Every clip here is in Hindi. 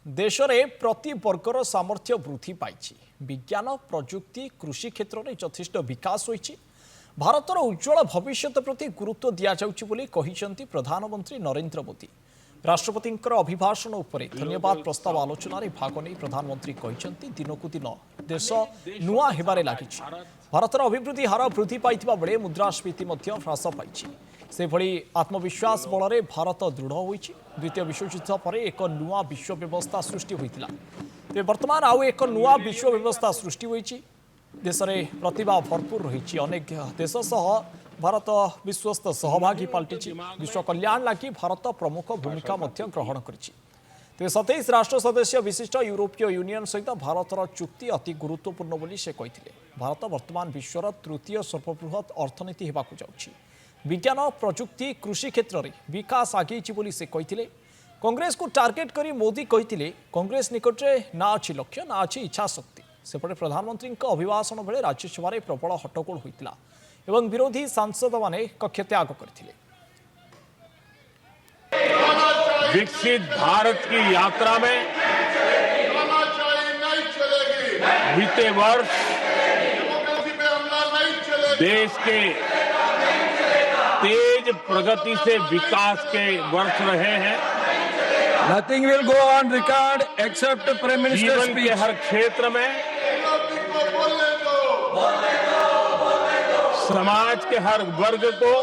देश में प्रति वर्गर सामर्थ्य वृद्धि पाई विज्ञान प्रजुक्ति कृषि क्षेत्र में यथेष्ट विकास होईछि। भारतर उज्ज्वल भविष्य प्रति गुरुत्व दि जाउछि प्रधानमंत्री नरेंद्र मोदी। राष्ट्रपति अभिभाषण उपरे धन्यवाद प्रस्ताव आलोचन में भाग नहीं प्रधानमंत्री कहते दिनकू दिन देश नुआ हेबारे लागिछि। भारतर अभिवृद्धि हार वृद्धि पाइथिबा बेले मुद्रास्फीति ह्रास पाइछि। से भली आत्मविश्वास बल में भारत दृढ़ होइछि। द्वितीय विश्वयुद्ध पर एक नुआ विश्व व्यवस्था सृष्टि होइतिला। तेज वर्तमान आउ एक नुआ विश्व व्यवस्था सृष्टि होइछि। देश में प्रतिभा भरपूर रही अनेक देश सह भारत विश्वस्त सहभागी पलटि विश्व कल्याण लगी भारत प्रमुख भूमिका ग्रहण करिछि। तेज 27 राष्ट्र सदस्य विशिष्ट यूरोपीय यूनियन सहित भारतर चुक्ति अति गुरुत्वपूर्ण बोली से कहिथिले। भारत वर्तमान विश्वर तृतीय सर्वबृहत अर्थनीति हेबाकु जाउछि। विज्ञान प्रजुक्ति कृषि क्षेत्र में विकास आगेछि बोली से कहिथिले। कांग्रेस को टार्गेट करी मोदी कहिथिले कांग्रेस निकटरे ना अछि लक्ष्य ना अछि इच्छा शक्ति। सेपटे प्रधानमंत्री अभिभाषण बेले राज्यसभा प्रबल हट्टगोल होइतिला एवं विरोधी सांसद माने कक्ष त्याग करथिले। विकसित भारत की यात्रा में बीते वर्ष देश के तेज प्रगति से विकास के वर्ष रहे हैं। Nothing will go on record except Prime Minister's जीवन के हर क्षेत्र में समाज के हर वर्ग को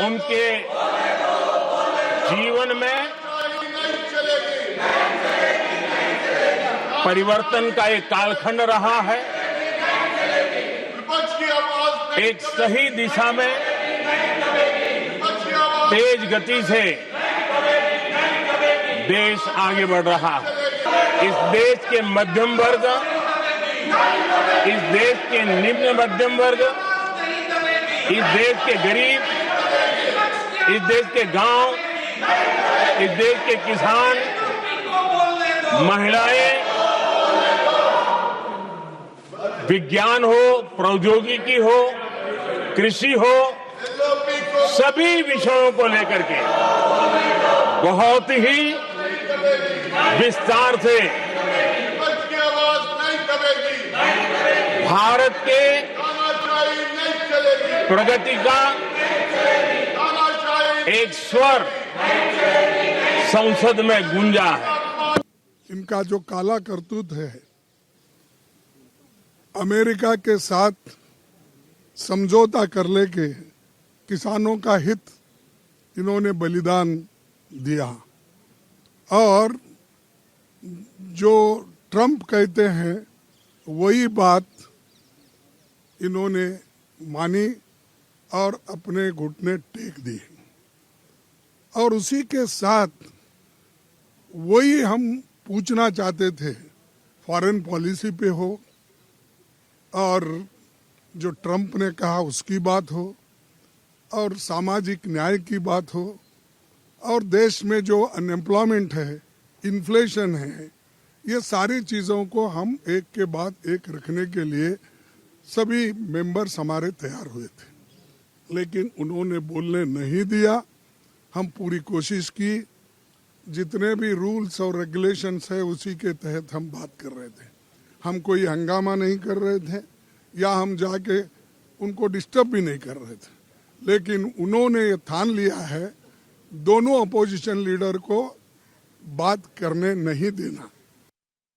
उनके जीवन में परिवर्तन का एक कालखंड रहा है। एक सही दिशा में तेज गति से देश आगे बढ़ रहा है। इस देश के मध्यम वर्ग, इस देश के निम्न मध्यम वर्ग, इस देश के गरीब, इस देश के गांव, इस देश के किसान, महिलाएं, विज्ञान हो, प्रौद्योगिकी हो, कृषि हो, सभी विषयों को लेकर के बहुत ही विस्तार से भारत के प्रगति का एक स्वर संसद में गूंजा है। इनका जो काला करतूत है, अमेरिका के साथ समझौता कर लेके किसानों का हित इन्होंने बलिदान दिया और जो ट्रंप कहते हैं वही बात इन्होंने मानी और अपने घुटने टेक दिए। और उसी के साथ वही हम पूछना चाहते थे, फॉरेन पॉलिसी पे हो और जो ट्रंप ने कहा उसकी बात हो और सामाजिक न्याय की बात हो और देश में जो अनएम्प्लॉयमेंट है, इन्फ्लेशन है, ये सारी चीज़ों को हम एक के बाद एक रखने के लिए सभी मेंबर्स हमारे तैयार हुए थे, लेकिन उन्होंने बोलने नहीं दिया। हम पूरी कोशिश की, जितने भी रूल्स और रेगुलेशंस है उसी के तहत हम बात कर रहे थे। हम कोई हंगामा नहीं कर रहे थे या हम जाके उनको डिस्टर्ब भी नहीं कर रहे थे, लेकिन उन्होंने ये ठान लिया है दोनों अपोजिशन लीडर को बात करने नहीं देना।